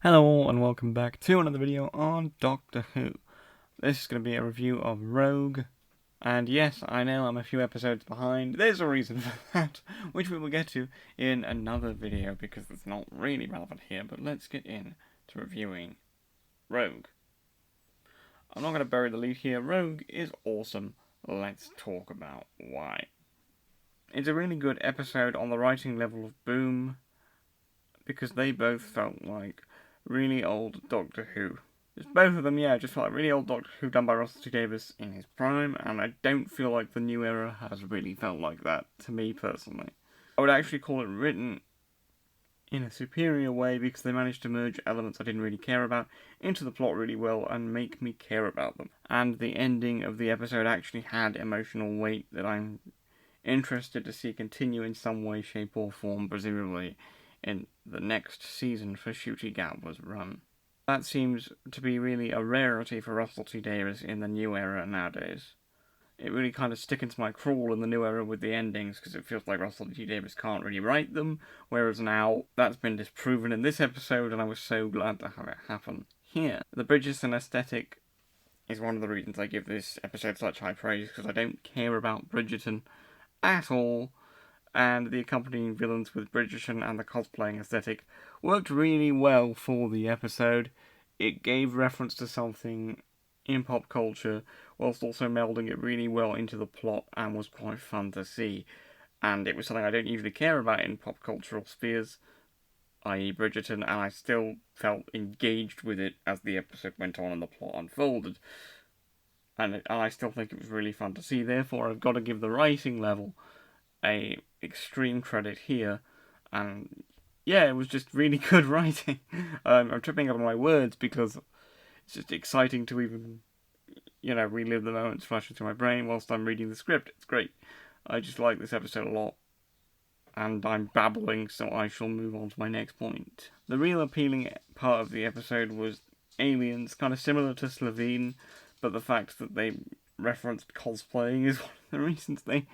Hello all and welcome back to another video on Doctor Who. This is going to be a review of Rogue, and yes, I know I'm a few episodes behind. There's a reason for that, which we will get to in another video because it's not really relevant here, but let's get in to reviewing Rogue. I'm not going to bury the lead here. Rogue is awesome. Let's talk about why. It's a really good episode on the writing level of Boom, because they both felt like really old Doctor Who. Just both of them, just felt like really old Doctor Who done by Russell T Davies in his prime, and I don't feel like the new era has really felt like that, to me personally. I would actually call it written in a superior way because they managed to merge elements I didn't really care about into the plot really well and make me care about them. And the ending of the episode actually had emotional weight that I'm interested to see continue in some way, shape or form, presumably in the next season for Ncuti Gatwa's run. That seems to be really a rarity for Russell T Davies in the new era nowadays. It really kind of stickens my crawl in the new era with the endings, because it feels like Russell T Davies can't really write them, whereas now that's been disproven in this episode, and I was so glad to have it happen here. The Bridgerton aesthetic is one of the reasons I give this episode such high praise, because I don't care about Bridgerton at all, and the accompanying villains with Bridgerton and the cosplaying aesthetic worked really well for the episode. It gave reference to something in pop culture, whilst also melding it really well into the plot, and was quite fun to see. And it was something I don't usually care about in pop cultural spheres, i.e. Bridgerton, and I still felt engaged with it as the episode went on and the plot unfolded. And I still think it was really fun to see. Therefore, I've got to give the writing level a extreme credit here, and it was just really good writing. I'm tripping up on my words because it's just exciting to even, relive the moments flashing through my brain whilst I'm reading the script. It's great. I just like this episode a lot, and I'm babbling, so I shall move on to my next point. The real appealing part of the episode was aliens, kind of similar to Slitheen, but the fact that they referenced cosplaying is one of the reasons they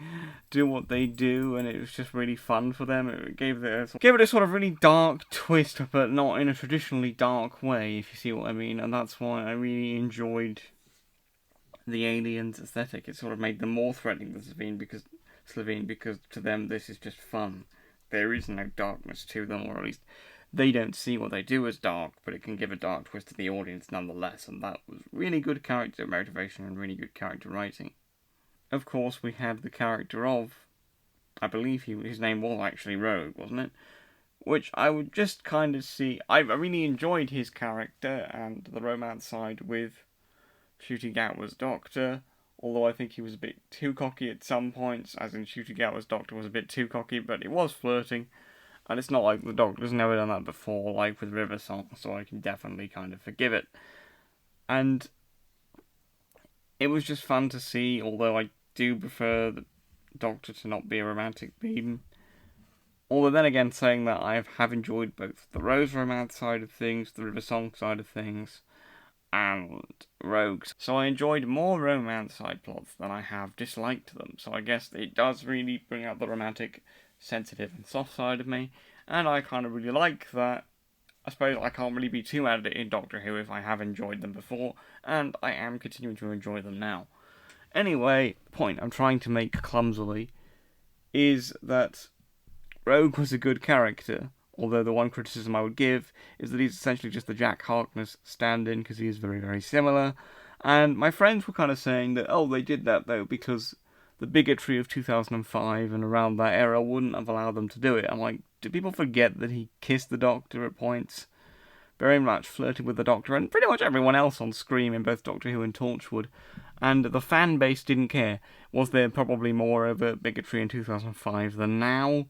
do what they do, and it was just really fun for them. It gave it a sort of really dark twist, but not in a traditionally dark way, if you see what I mean, and that's why I really enjoyed the aliens aesthetic. It sort of made them more threatening than Slitheen, because to them this is just fun. There is no darkness to them, or at least they don't see what they do as dark, but it can give a dark twist to the audience nonetheless, and that was really good character motivation and really good character writing. Of course, we had the character of, I believe his name was actually Rogue, wasn't it? Which I would just kind of see. I really enjoyed his character and the romance side with Ncuti Gatwa's Doctor, although I think he was a bit too cocky at some points, as in Ncuti Gatwa's Doctor was a bit too cocky, but it was flirting. And it's not like the Doctor's never done that before, like with River Song, so I can definitely kind of forgive it. And it was just fun to see, although I do prefer the Doctor to not be a romantic beam. Although then again, saying that, I have enjoyed both the Rose romance side of things, the River Song side of things, and Rogues. So I enjoyed more romance side plots than I have disliked them. So I guess it does really bring out the romantic, sensitive and soft side of me, and I kind of really like that. I suppose I can't really be too mad at it in Doctor Who if I have enjoyed them before, and I am continuing to enjoy them now. Anyway, the point I'm trying to make clumsily is that Rogue was a good character, although the one criticism I would give is that he's essentially just the Jack Harkness stand-in, because he is very, very similar, and my friends were kind of saying that, they did that though because the bigotry of 2005 and around that era wouldn't have allowed them to do it. I'm like, do people forget that he kissed the Doctor at points? Very much flirted with the Doctor and pretty much everyone else on screen in both Doctor Who and Torchwood. And the fan base didn't care. Was there probably more overt bigotry in 2005 than now?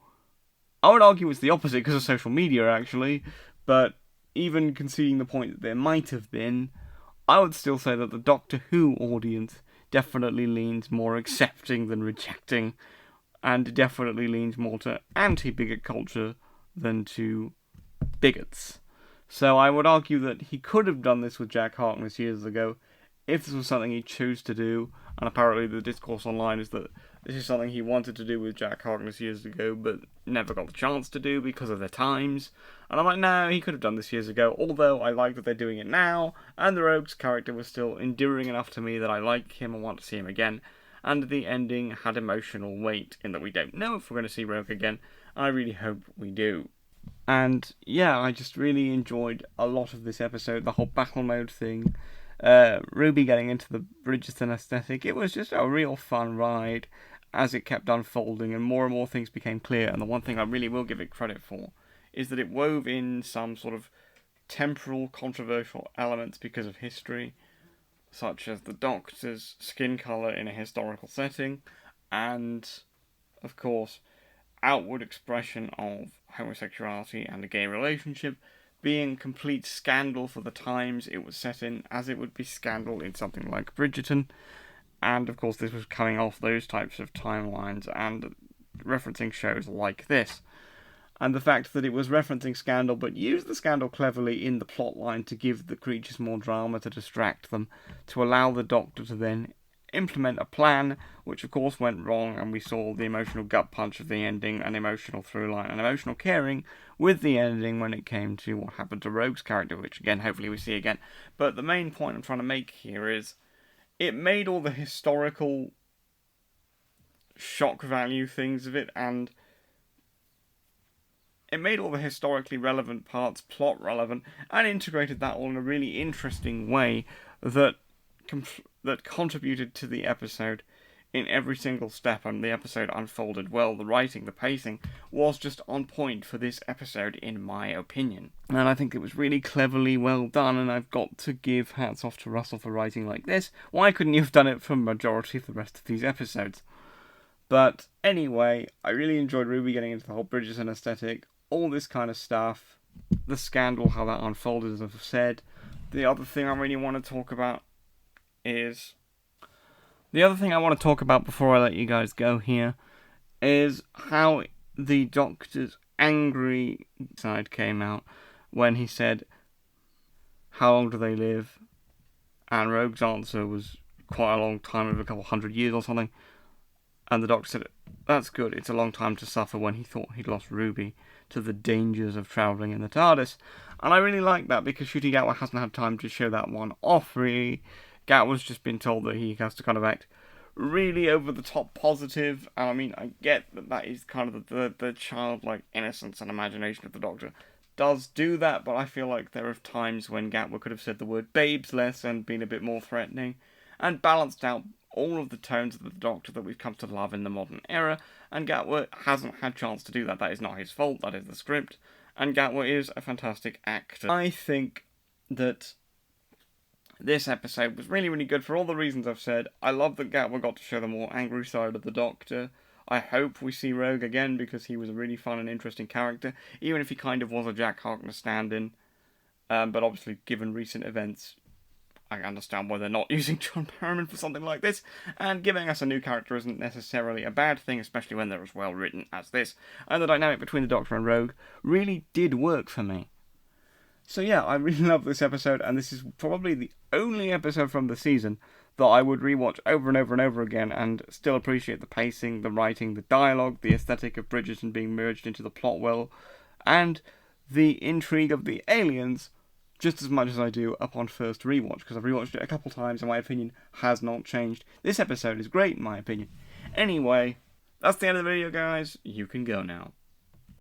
I would argue it's the opposite because of social media, actually. But even conceding the point that there might have been, I would still say that the Doctor Who audience definitely leans more accepting than rejecting, and definitely leans more to anti-bigot culture than to bigots. So I would argue that he could have done this with Jack Harkness years ago, if this was something he chose to do, and apparently the discourse online is that This is something he wanted to do with Jack Harkness years ago, but never got the chance to do because of the times. And I'm like, no, he could have done this years ago, although I like that they're doing it now, and the Rogue's character was still endearing enough to me that I like him and want to see him again. And the ending had emotional weight in that we don't know if we're going to see Rogue again, and I really hope we do. And yeah, I just really enjoyed a lot of this episode, the whole battle mode thing, Ruby getting into the Bridgerton aesthetic. It was just a real fun ride as it kept unfolding and more things became clear. And the one thing I really will give it credit for is that it wove in some sort of temporal controversial elements because of history, such as the Doctor's skin colour in a historical setting, and of course outward expression of homosexuality and a gay relationship being complete scandal for the times it was set in, as it would be scandal in something like Bridgerton. And of course this was coming off those types of timelines and referencing shows like this. And the fact that it was referencing scandal but used the scandal cleverly in the plotline to give the creatures more drama, to distract them, to allow the Doctor to then implement a plan, which of course went wrong, and we saw the emotional gut punch of the ending, an emotional through line, and emotional caring with the ending when it came to what happened to Rogue's character, which again hopefully we see again. But the main point I'm trying to make here is it made all the historical shock value things of it, and it made all the historically relevant parts plot relevant, and integrated that all in a really interesting way that contributed to the episode in every single step, and the episode unfolded well. The writing, the pacing was just on point for this episode, in my opinion. And I think it was really cleverly well done, and I've got to give hats off to Russell for writing like this. Why couldn't you have done it for the majority of the rest of these episodes? But anyway, I really enjoyed Ruby getting into the whole Bridgerton aesthetic, all this kind of stuff, the scandal, how that unfolded, as I've said. The other thing I really want to talk about before I let you guys go here is how the Doctor's angry side came out when he said, how long do they live? And Rogue's answer was quite a long time, of a couple 100 years or something. And the Doctor said, that's good, it's a long time to suffer, when he thought he'd lost Ruby to the dangers of travelling in the TARDIS. And I really like that, because Ncuti Gatwa hasn't had time to show that one off, really. Gatwa's just been told that he has to kind of act really over the top positive, and I mean, I get that is kind of the childlike innocence and imagination of the Doctor does do that, but I feel like there are times when Gatwa could have said the word babes less and been a bit more threatening, and balanced out all of the tones of the Doctor that we've come to love in the modern era, and Gatwa hasn't had chance to do that. That is not his fault, that is the script, and Gatwa is a fantastic actor. I think that this episode was really, really good for all the reasons I've said. I love that Gatwa got to show the more angry side of the Doctor. I hope we see Rogue again, because he was a really fun and interesting character, even if he kind of was a Jack Harkness stand-in. But obviously, given recent events, I understand why they're not using John Barrowman for something like this, and giving us a new character isn't necessarily a bad thing, especially when they're as well written as this. And the dynamic between the Doctor and Rogue really did work for me. So yeah, I really love this episode, and this is probably the only episode from the season that I would rewatch over and over and over again and still appreciate the pacing, the writing, the dialogue, the aesthetic of Bridgerton being merged into the plot well, and the intrigue of the aliens just as much as I do upon first rewatch, because I've rewatched it a couple times and my opinion has not changed. This episode is great in my opinion. Anyway, that's the end of the video, guys. You can go now.